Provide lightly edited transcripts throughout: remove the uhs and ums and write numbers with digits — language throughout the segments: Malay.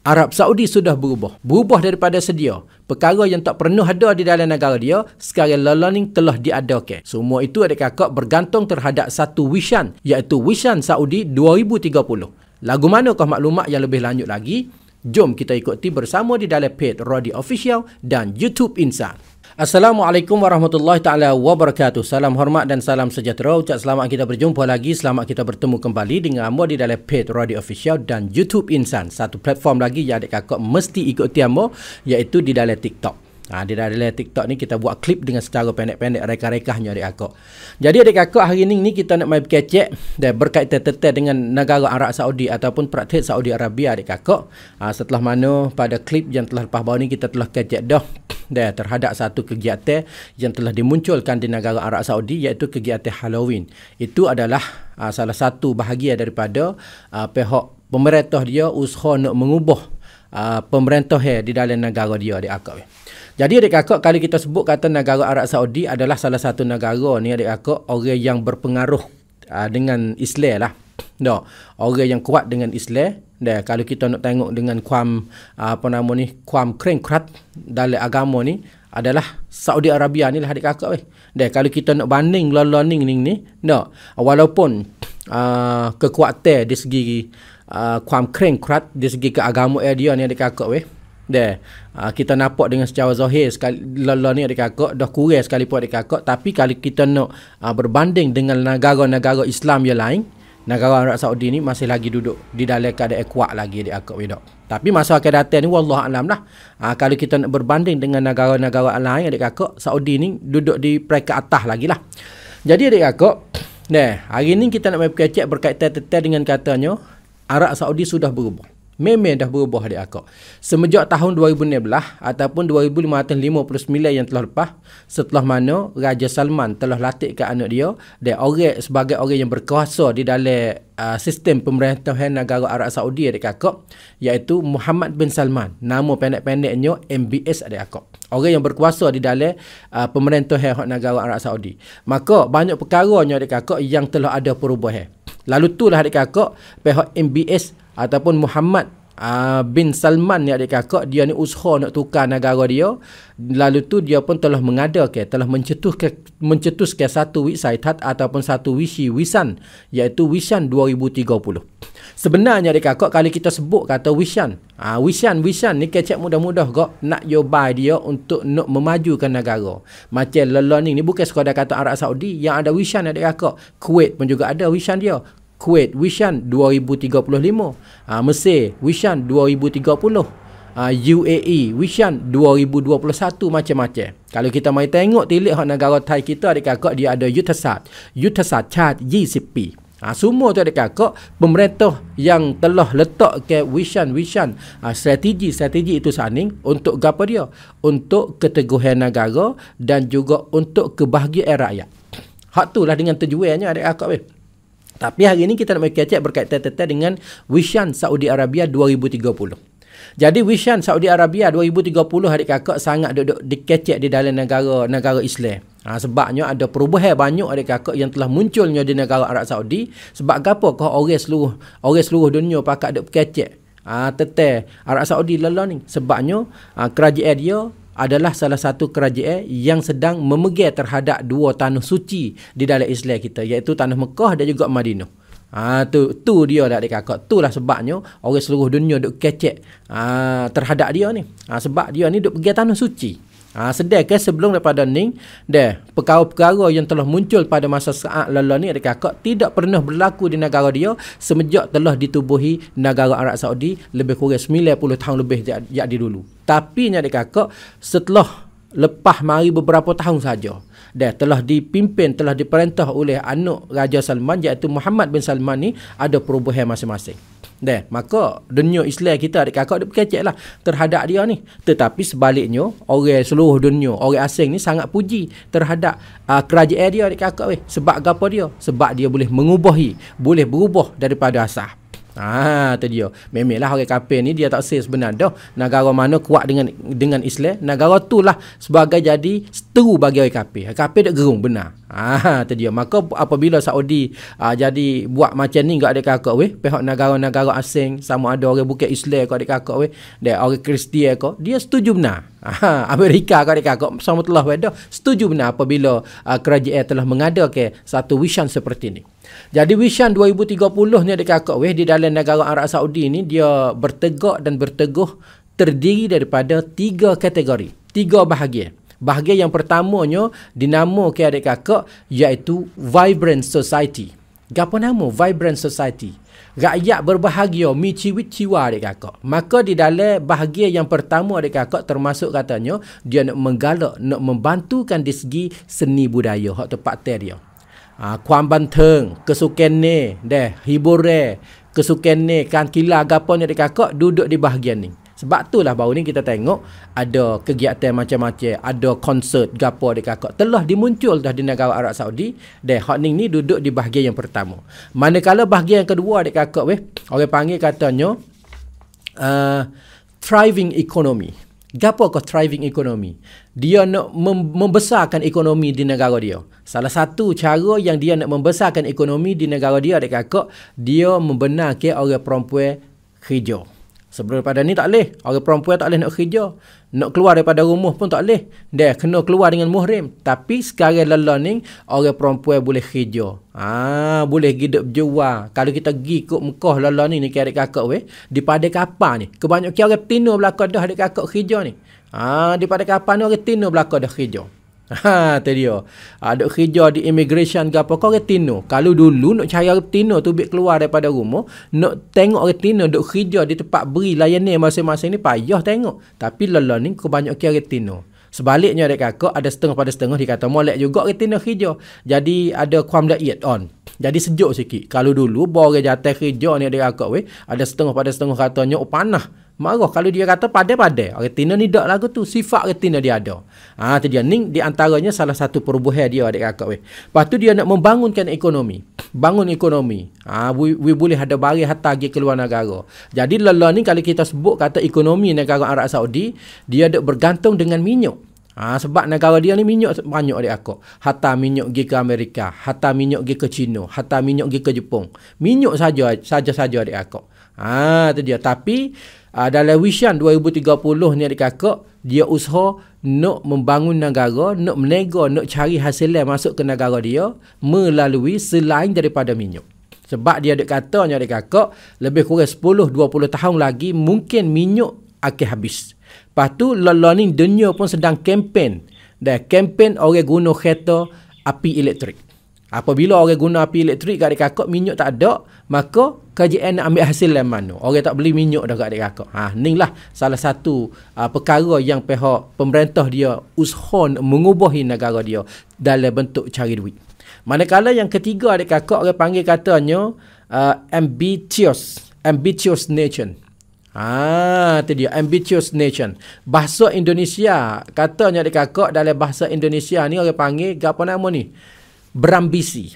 Arab Saudi sudah berubah. Berubah daripada sedia. Perkara yang tak pernah ada di dalam negara dia, sekarang learning telah diadakan. Semua itu adik-kakak bergantung terhadap satu vision, iaitu Vision Saudi 2030. Lagu manakah maklumat yang lebih lanjut lagi? Jom kita ikuti bersama di dalam page Rodi Official dan YouTube Insan. Assalamualaikum warahmatullahi ta'ala wabarakatuh. Salam hormat dan salam sejahtera. Ucap selamat kita berjumpa lagi. Selamat kita bertemu kembali dengan Amba di dalam page Rodi Official dan YouTube Insan. Satu platform lagi yang adik-kakak mesti ikuti Amba, iaitu di dalam TikTok. Di dalam TikTok ni kita buat klip dengan secara pendek-pendek, reka-rekahnya adik-kakak. Jadi adik-kakak hari ni kita nak main kecek dan berkaitan dengan negara Arab Saudi ataupun praktik Saudi Arabia adik-kakak. Setelah mana pada klip yang telah lepas bawah ni kita telah kecek dah terhadap satu kegiatan yang telah dimunculkan di negara Arab Saudi, iaitu kegiatan Halloween. Itu adalah salah satu bahagian daripada pihak pemerintah dia usaha nak mengubah pemerintah di dalam negara dia adik-kakak. Jadi adik-kakak, kalau kita sebut kata negara Arab Saudi adalah salah satu negara ni adik-kakak orang yang berpengaruh dengan Islam lah. Orang yang kuat dengan Islam. Kalau kita nak tengok dengan kuam keringkrat dalam agama ni adalah Saudi Arabia ni lah adik-kakak. Kalau kita nak banding learning ni, walaupun kekuatan di segi kuam keringkrat di segi keagamaan dia ni adik-kakak kita nampak dengan secara zahir sekali lala ni adik-kakak dah kurang sekalipun adik-kakak, tapi kalau kita nak berbanding dengan negara-negara Islam yang lain, negara Arab Saudi ni masih lagi duduk di dalam keadaan kuat lagi adik-kakak. Tapi masa akan datang ni wallahualam lah, kalau kita nak berbanding dengan negara-negara lain adik-kakak, Saudi ni duduk di peringkat atas lagi lah. Jadi adik-kakak, hari ni kita nak berkecek berkaitan dengan katanya Arab Saudi sudah berubah. Memang dah berubah adik-kakak. Semenjak tahun 2016 ataupun 2559 yang telah lepas, setelah mana Raja Salman telah latihkan anak dia dan orang sebagai orang yang berkuasa di dalam sistem pemerintahan negara Arab Saudi adik-kakak, iaitu Muhammad bin Salman. Nama pendek-pendeknya MBS adik-kakak. Orang yang berkuasa di dalam pemerintahan negara Arab Saudi. Maka banyak perkaranya adik-kakak yang telah ada perubahan. Lalu itulah adik-kakak pihak MBS ataupun Muhammad bin Salman ni adik-kakak, dia ni usaha nak tukar negara dia. Lalu tu dia pun telah mengadakan, telah mencetuskan satu website ataupun satu vision, iaitu Vision 2030. Sebenarnya adik-kakak, kalau kita sebut kata vision ni kecek mudah-mudah kok nak yobai dia untuk nak memajukan negara. Macam learning ni bukan sekadar kata Arab Saudi yang ada vision adik-kakak. Kuwait pun juga ada vision dia. Kuwait Vision 2035, Mesir Vision 2030, UAE Vision 2021, macam-macam. Kalau kita mai tengok tilik negara Thai kita adik-kakak, dia ada Eutelsat Chart GCP. Semua tu adik-kakak pemerintah yang telah letak ke vision strategi itu saning untuk apa dia? Untuk keteguhan negara dan juga untuk kebahagiaan rakyat. Hak tu lah dengan tujuannya adik-kakak. Tapi hari ini kita nak kecek berkaitan dengan Vision Saudi Arabia 2030. Jadi Vision Saudi Arabia 2030 adik-kakak sangat duduk dikecek di dalam negara Islam. Sebabnya ada perubahan banyak adik-kakak yang telah munculnya di negara Arab Saudi. Sebab apakah orang seluruh dunia pakat duk kecek tentang Arab Saudi ni? Sebabnya kerajaan dia adalah salah satu kerajaan yang sedang memegang terhadap dua tanah suci di dalam Islam kita, iaitu tanah Mekah dan juga Madinah. Tu dia dah adik-kakak. Itulah sebabnya orang seluruh dunia duk kecek terhadap dia ni. Sebab dia ni duk pergi tanah suci. Sedangkan sebelum daripada ni, perkara-perkara yang telah muncul pada masa saat lalu ni adik-kakak tidak pernah berlaku di negara dia semenjak telah ditubuhi negara Arab Saudi lebih kurang 90 tahun lebih jadi dulu. Tapi adik-kakak, setelah lepas mari beberapa tahun saja, telah dipimpin, telah diperintah oleh anak Raja Salman, iaitu Muhammad bin Salman ni, ada perubahan masing-masing. Maka dunia Islam kita adik-kakak dia berkecek lah terhadap dia ni. Tetapi sebaliknya, orang seluruh dunia, orang asing ni sangat puji terhadap kerajaan dia adik-kakak. Sebab apa dia? Sebab dia boleh boleh berubah daripada asal. Tu dia. Memanglah orang kafir ni dia tak say sebenarnya dah negara mana kuat dengan Islam, negara tu lah sebagai jadi seteru bagi orang kafir. Kafir tak gerung benar. Tu dia. Maka apabila Saudi jadi buat macam ni kat adik-kakak weh, pihak negara-negara asing, sama ada orang bukan Islam kat adik-kakak weh, dan orang Kristian kau, dia setuju benar. Amerika kat adik-kakak sama telah weh dah setuju benar apabila kerajaan telah mengadakan satu vision seperti ni. Jadi vision 2030 ni adik-kakak weh, di dalam negara Arab Saudi ni dia bertegak dan berteguh terdiri daripada 3 kategori, 3 bahagian. Bahagian yang pertamanya dinamakan adik-kakak iaitu Vibrant Society. Apa nama Vibrant Society? Rakyat berbahagia, mi-ciwit-ciwa adik-kakak. Maka di dalam bahagian yang pertama adik-kakak termasuk katanya dia nak menggalak, nak membantukan di segi seni budaya hak tepat dia. Kuam banteng, kesukaan ni, hiburan, kesukaan ni, kan kila gapo ni adik-kakak duduk di bahagian ni. Sebab itulah baru ni kita tengok ada kegiatan macam-macam, ada konsert gapo adik-kakak telah dimuncul dah di negara Arab Saudi, dan hak ni duduk di bahagian yang pertama. Manakala bahagian yang kedua adik-kakak weh, orang panggil katanya thriving economy. Gapo ke thriving economy? Dia nak membesarkan ekonomi di negara dia. Salah satu cara yang dia nak membesarkan ekonomi di negara dia adik-kakak, dia membenarkan orang perempuan kerja. Sebelum daripada ni tak boleh. Orang perempuan tak boleh nak kerja. Nak keluar daripada rumah pun tak boleh. Dia kena keluar dengan muhrim. Tapi sekarang lelah ni, orang perempuan boleh kerja. Boleh hidup jual. Kalau kita pergi ke Mekah lelah ni, adik kakak weh, di pada kapal ni, kebanyakan orang tino belakang dah adik kakak kerja ni. Di pada kapal ni orang tino belakang dah kerja. Tu dia. Ada kerja di immigration ke apa, kau orang tino. Kalau dulu nak cari orang tino tu biar keluar daripada rumah, nak tengok orang tino duk kerja di tempat beri layanan masing-masing ni payah tengok. Tapi lelah ni kebanyakan orang tino. Sebaliknya adik kakak ada setengah pada setengah dia kata molek juga orang tino kerja. Jadi ada kuam da'iyat on. Jadi sejuk sikit. Kalau dulu bawa orang jatuh kerja ni adik kakak weh, ada setengah pada setengah katanya panah. Marah kalau dia kata padai-padai. Orang Tina ni tak lagu tu. Sifat orang Tina dia ada. Tu dia. Ni di antaranya salah satu perubahan dia adik kakak weh. Lepas tu dia nak membangunkan ekonomi. Bangun ekonomi. We boleh ada barang harta pergi keluar negara. Jadi lelah ni kalau kita sebut kata ekonomi negara Arab Saudi, dia ada bergantung dengan minyak. Sebab negara dia ni minyak banyak adik akak. Harta minyak pergi ke Amerika, harta minyak pergi ke China, harta minyak pergi ke Jepun. Minyak saja adik akak. Tu dia. Tapi dalam vision 2030 ni adik kakak, dia usaha nak membangun negara, nak menega, nak cari hasilan masuk ke negara dia melalui selain daripada minyak. Sebab dia ada katanya adik kakak, lebih kurang 10-20 tahun lagi mungkin minyak akan habis. Lepas tu lelah ni dunia pun sedang kempen. Dan kempen orang guna kereta api elektrik. Apabila orang guna api elektrik kat adik kakak, minyak tak ada, maka kerajaan nak ambil hasil yang mana? Orang tak beli minyak dah kat adik kakak. Ni lah salah satu perkara yang pihak pemerintah dia usaha mengubahi negara dia dalam bentuk cari duit. Manakala yang ketiga adik kakak, orang panggil katanya ambitious nation. Tu dia, ambitious nation. Bahasa Indonesia, katanya adik kakak, dalam bahasa Indonesia ni orang panggil apa nama ni? Berambisi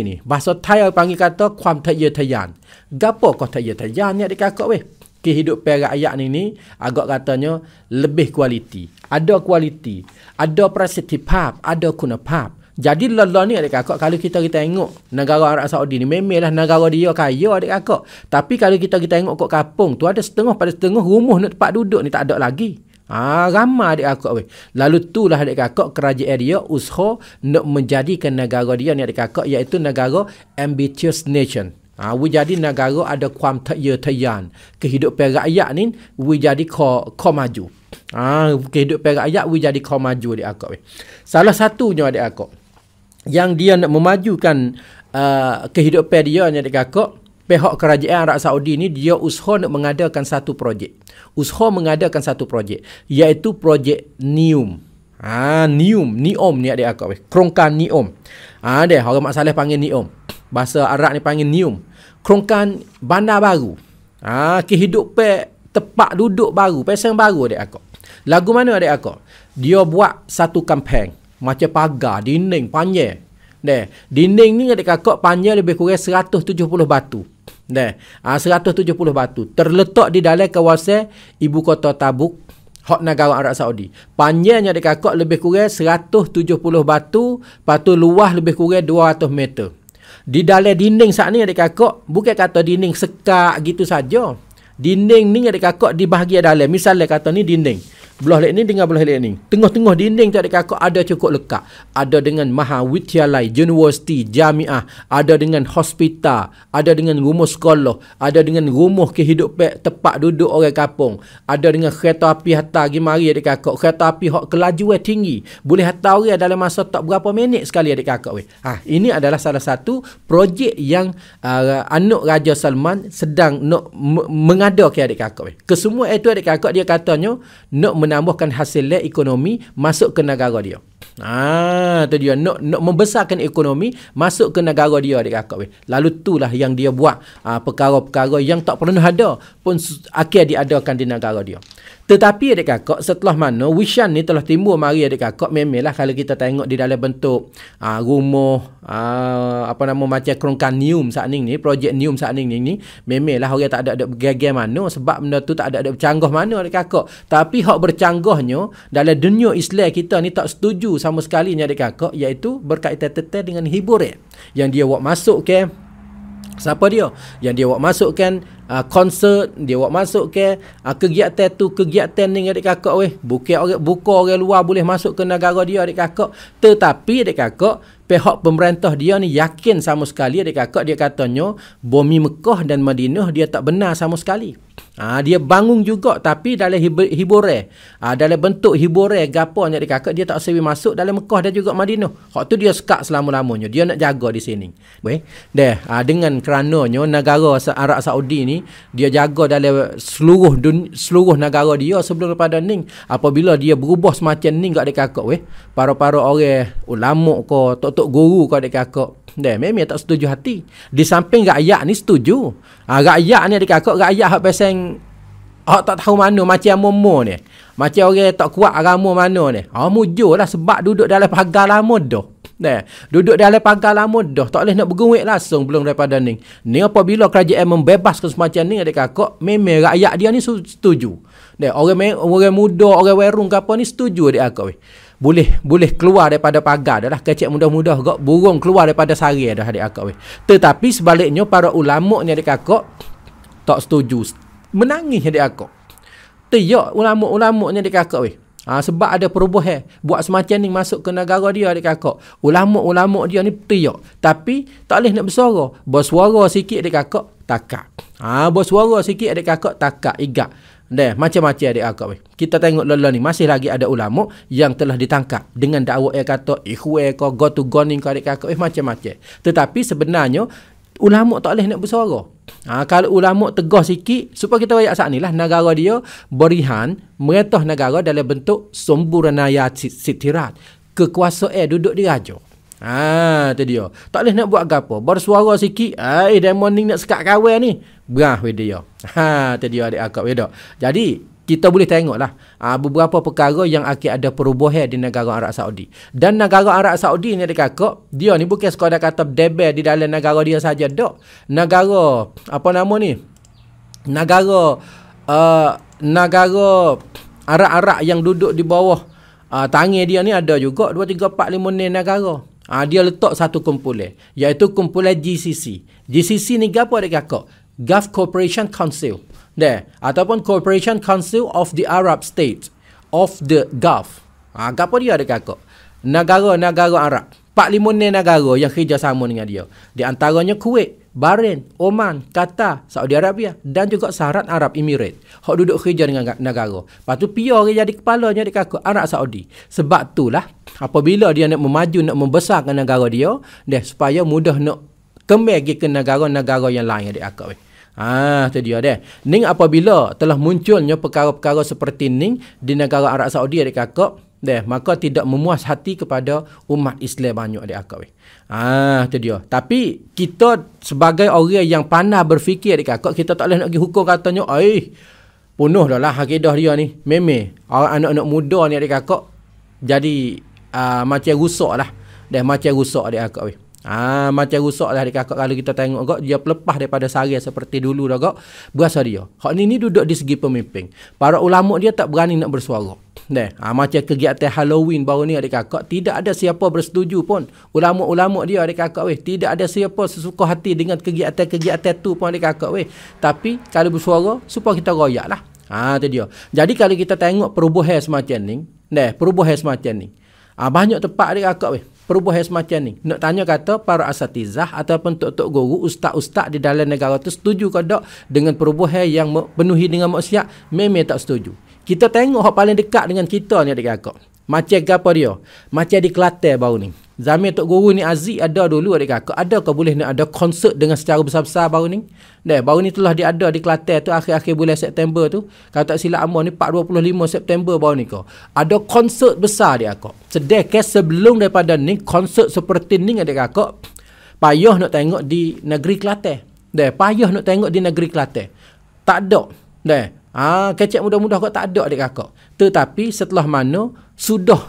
ni bahasa Thai panggil kata kuam tayar-tayan. Gapo kau tayar-tayan ni adik kakak weh? Kehidupan rakyat ni agak katanya lebih kualiti. Ada kualiti, ada prasetipap, ada kunapap. Jadi lelah ni adik kakak, kalau kita tengok negara Arab Saudi ni, memanglah negara dia kaya adik kakak. Tapi kalau kita tengok kat kampung tu, ada setengah pada setengah rumah nak tempat duduk ni tak ada lagi. Ramai adik kakak weh. Lalu itulah adik kakak, kerajaan dia usaha nak menjadikan negara dia ni adik kakak, iaitu negara ambitious nation. We jadi negara ada kuam tayan. Kehidupan rakyat ni we jadi ko maju. Kehidupan rakyat we jadi ko maju adik kakak weh. Salah satunya adik kakak yang dia nak memajukan kehidupan dia ni adik kakak, pihak kerajaan Arab Saudi ni dia usaha nak mengadakan satu projek. Iaitu projek NEOM. NEOM ni adik akak weh. Kerongkan NEOM. Dia orang Mak Saleh panggil NEOM. Bahasa Arab ni panggil NEOM. Kerongkan bandar baru. Kehidupan tempat duduk baru, pasang baru adik akak. Lagu mana adik akak? Dia buat satu kampung macam pagar, dinding panjang. Dinding ni adik kakak panjang lebih kurang 170 batu. 170 batu terletak di dalam kawasan ibu kota Tabuk, hak negara Arab Saudi. Panjangnya adik kakak lebih kurang 170 batu, lepas tu luas lebih kurang 200 meter. Di dalam dinding saat ni adik kakak, bukan kata dinding sekak gitu saja. Dinding ni adik kakak di bahagian dalam. Misalnya kata ni dinding. Belah lek ni dengan belah lek ni. Tengah-tengah dinding tu adik kakak ada cukup lekat. Ada dengan Mahawidyalay, universiti, jamiah, ada dengan hospital, ada dengan rumah sekolah, ada dengan rumah kehidupan tempat duduk orang kampung, ada dengan kereta api hantar pergi mari adik kakak. Kereta api hak kelajuan tinggi. Boleh hantar orang dalam masa tak berapa minit sekali adik kakak weh. Ini adalah salah satu projek yang anak Raja Salman sedang nak mengadakan adik kakak weh. Kesemua itu adik kakak dia katanya nak menambahkan hasil ekonomi masuk ke negara dia. Tu dia nak membesarkan ekonomi masuk ke negara dia adik kakak weh. Lalu itulah yang dia buat perkara-perkara yang tak pernah ada pun akhir diadakan di negara dia. Tetapi adik kakak setelah mana Wishan ni telah timbul mari adik kakak, memanglah kalau kita tengok di dalam bentuk rumah macam Kronkanium saat ni projek Nium saat ni memanglah orang tak ada bergagal mana sebab benda tu tak ada bercanggah mana adik kakak. Tapi hak bercanggahnya dalam dunia Islam kita ni tak setuju sama sekali ni adik kakak, iaitu berkaitan dengan hiburan yang dia buat masuk ke siapa dia? Yang dia buat masukkan konsert, dia buat masuk ke kegiatan tu, kegiatan ni adik kakak weh. Bukan orang luar boleh masuk ke negara dia adik kakak. Tetapi adik kakak, pihak pemerintah dia ni yakin sama sekali adik kakak, dia katanya bumi Mekah dan Madinah dia tak benar sama sekali. Dia bangun juga tapi dalam hiburan. Dalam bentuk hiburan gapo adik kakak, dia tak sewi masuk dalam Mekah dan juga Madinah. Hak tu dia sekat selama-lamanya. Dia nak jaga di sini. Dengan kerananya negara Arab Saudi ni dia jaga dalam seluruh negara dia sebelum daripada ni. Apabila dia berubah semacam ni adik kakak weh, para-para orang ulama ke tok-tok guru ke adik kakak, memang tak setuju hati. Di samping rakyat ni setuju. Rakyat ni adik kakak, rakyat hak pasang hak tak tahu mana macam momo ni. Macam orang tak kuat agama mana ni. Mujurlah sebab duduk dalam pagar lama dah. Duduk dalam pagar lama dah. Tak boleh nak berguit langsung belum daripada ni. Ni apabila kerajaan membebaskan semacam ni adik kakak, memang rakyat dia ni setuju. Orang muda, orang werung ke apa ni setuju adik kakak weh. Boleh keluar daripada pagar dah lah. Kecik mudah-mudah gak burung keluar daripada sari dah adik kakak weh. Tetapi sebaliknya para ulama ni adik kakak tak setuju. Menangis adik kakak. Tiap ulama-ulama ni adik kakak weh. Sebab ada perubahan buat semacam ni masuk ke negara dia adik kakak. Ulama-ulama dia ni tiap. Tapi tak boleh nak bersuara. Bersuara sikit adik kakak takak. Bersuara sikit adik kakak takak igak. Macam-macam adik kakak weh. Kita tengok lelah ni masih lagi ada ulama yang telah ditangkap dengan dakwa yang kata ikhwan ke go to goning ke adik kakak weh, macam-macam. Tetapi sebenarnya ulama tak boleh nak bersuara. Kalau ulama tegah sikit supaya kita rakyat saat ni lah negara dia berihan merintah negara dalam bentuk sumburanaya sitirat, kekuasaan duduk di raja. Tu dia. Tak boleh nak buat apa. Bersuara sikit, demon ni nak sekat kawan ni. Berah weh dia. Tu dia adik akak weh dak. Jadi kita boleh tengoklah beberapa perkara yang akan ada perubahan di negara Arab Saudi. Dan negara Arab Saudi ni adik kakak, dia ni bukan sekadar kata debel di dalam negara dia saja dak. Negara apa nama ni? Negara Arab-Arab yang duduk di bawah tangan dia ni ada juga 2 3 4 5 6 negara. Dia letak satu kumpulan, iaitu kumpulan GCC. GCC ni apa adik kakak? Gulf Cooperation Council. Ataupun Cooperation Council of the Arab States of the Gulf. Apa dia adik kakak? Negara-negara Arab. 4-5 negara yang kerjasama dengan dia. Di antaranya Kuwait, Bahrain, Oman, Qatar, Saudi Arabia dan juga Saharat Arab Emirates. Hak duduk kerja dengan negara. Lepas tu pia orang jadi kepalanya adik kakak Arab Saudi. Sebab itulah apabila dia nak memaju, nak membesarkan negara dia, supaya mudah nak kembali ke negara-negara yang lain adik kakak weh. Tu dia deh. Ning apabila telah munculnya perkara-perkara seperti ni di negara Arab Saudi adik kakak, maka tidak memuas hati kepada umat Islam banyak adik kakak weh. Tu dia. Tapi kita sebagai orang yang pandai berfikir adik kakak, kita tak boleh nak pergi hukum katanya, penuh dah lah akidah dia ni. Memang anak-anak muda ni adik kakak jadi macam rusak lah. Macam rusak adik kakak weh. Macam rusak lah adik kakak kalau kita tengok kok dia pelepah daripada sari seperti dulu dah kok. Berasa dia. Hak ni duduk di segi pemimpin. Para ulama dia tak berani nak bersuara. Macam kegiatan Halloween baru ni adik kakak, tidak ada siapa bersetuju pun. Ulama-ulama dia adik kakak weh, tidak ada siapa sesuka hati dengan kegiatan tu pun adik kakak weh. Tapi kalau bersuara supaya kita royak lah. Tu dia. Jadi kalau kita tengok perubahan semacam ni, banyak tempat adik kakak weh. Perubahan semacam ni. Nak tanya kata para asatizah ataupun tok-tok guru, ustaz-ustaz di dalam negara tu setuju ke tak dengan perubahan yang penuhi dengan maksiat? Memang tak setuju. Kita tengok hak paling dekat dengan kita ni adik kakak. Macam apa dia? Macam di Kelantan baru ni. Zaman Tok Guru ni Aziz ada dulu adik kakak. Adakah boleh nak ada konsert dengan secara besar-besar baru ni? Baru ni telah diada di Kelantan tu akhir-akhir bulan September tu. Kalau tak silap amor ni 25 September baru ni kau. Ada konsert besar adik kakak. Sedangkan sebelum daripada ni konsert seperti ni adik kakak, payah nak tengok di negeri Kelantan. Payah nak tengok di negeri Kelantan. Tak ada. Kecek mudah-mudah kau tak ada adik kakak. Tetapi setelah mana sudah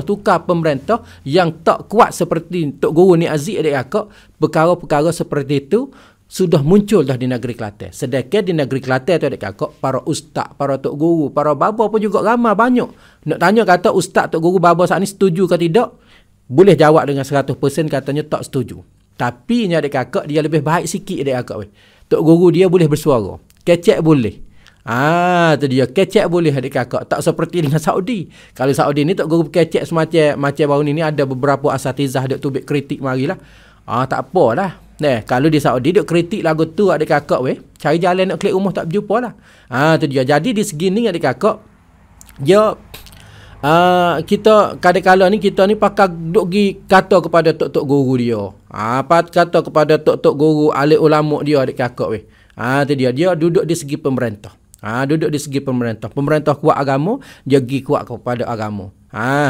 tukar pemerintah yang tak kuat seperti Tok Guru ni Aziz adik kakak, perkara-perkara seperti itu sudah muncul dah di negeri Kelantan. Sedangkan di negeri Kelantan tu adik kakak, para ustaz, para Tok Guru, para baba pun juga ramai banyak. Nak tanya kata ustaz, Tok Guru, baba saat ni setuju ke tidak? Boleh jawab dengan 100% katanya tak setuju. Tapi ni adik kakak dia lebih baik sikit adik kakak weh. Tok Guru dia boleh bersuara. Kecek boleh. Tu dia. Kecek boleh adik kakak. Tak seperti dengan Saudi. Kalau Saudi ni Tok Guru kecek macam baru ni ada beberapa asatizah duk tubik kritik marilah. Tak apalah. Kalau di Saudi duk kritik lagu tu adik kakak weh, cari jalan nak klik rumah tak berjumpa lah. Tu dia. Jadi di segi ni adik kakak, dia kita kadang-kadang ni kita ni pakai duk gi kata kepada tok-tok guru dia. Kata kepada tok-tok guru alim ulama dia adik kakak weh. Tu dia duduk di segi pemerintah. Duduk di segi pemerintah. Pemerintah kuat agama, dia pergi kuat kepada agama.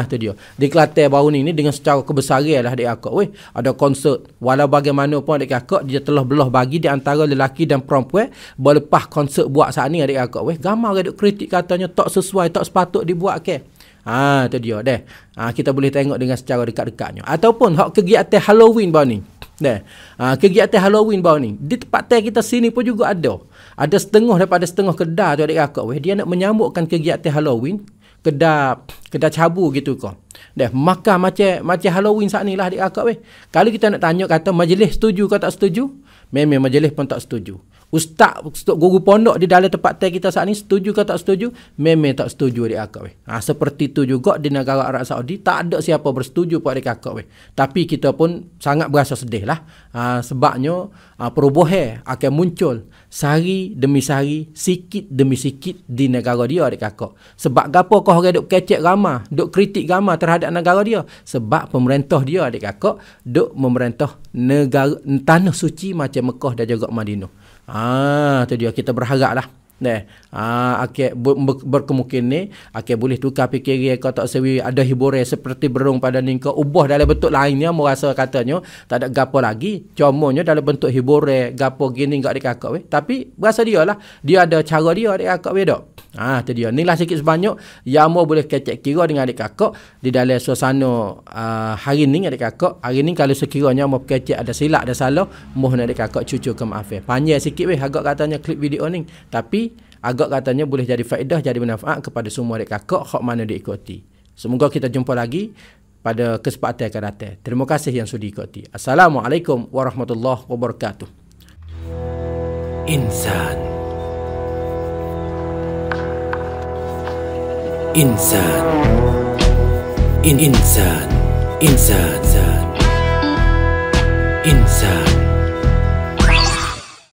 Tu dia. Di Kelantan baru ni dengan secara kebesaran lah adik kakak weh. Ada konsert. Walau bagaimanapun adik kakak, dia telah belah bagi di antara lelaki dan perempuan. Berlepas konsert buat saat ni adik kakak weh. Gambar duk kritik katanya tak sesuai, tak sepatut dibuat ke. Tu dia deh. Kita boleh tengok dengan secara dekat-dekatnya. Ataupun hak kegiatan Halloween baru ni. Kegiatan Halloween baru ni di tempat kita sini pun juga ada. Ada setengah kedai tu adik kakak weh, dia nak menyambutkan kegiatan Halloween, kedai cabu gitu kau. Maka macam Halloween saat ni lah adik kakak weh. Kalau kita nak tanya kata majlis setuju ke tak setuju? Memang majlis pun tak setuju. Ustaz guru pondok di dalam tempat kita saat ni setuju ke tak setuju? Memang tak setuju adik kakak weh. Seperti tu juga di negara Arab Saudi, tak ada siapa bersetuju pada adik kakak weh. Tapi kita pun sangat berasa sedih lah. Sebabnya perubahan akan muncul sehari demi sehari, sikit demi sikit di negara dia adik kakak. Sebab gapo kau orang duk kecek ramah, duk kritik ramah terhadap negara dia? Sebab pemerintah dia adik kakak duk memerintah negara tanah suci macam Mekah dan juga Madinah. Tu dia, kita berharap lah. Berkemungkinan ni boleh tukar fikiran kau tak sewi ada hiburan seperti berung pada ni kau ubah dalam bentuk lainnya, merasa katanya tak ada gapo lagi, cumanya dalam bentuk hiburan gapo gini enggak adik kakak weh. Tapi berasa dia lah, dia ada cara dia adik kakak weh dak. Tu dia. Inilah sikit sebanyak yang mau boleh kecek kira dengan adik kakak di dalam suasana hari ni adik kakak. Hari ni kalau sekiranya mau kecek ada silap ada salah, mohon adik kakak cucu ke maaf. Panjang sikit weh agak katanya klip video ni, tapi agak katanya boleh jadi faedah, jadi manfaat kepada semua adik kakak hak mana diikuti. Semoga kita jumpa lagi pada kesempatan akan datang. Terima kasih yang sudi ikuti. Assalamualaikum warahmatullahi wabarakatuh. Insan Insan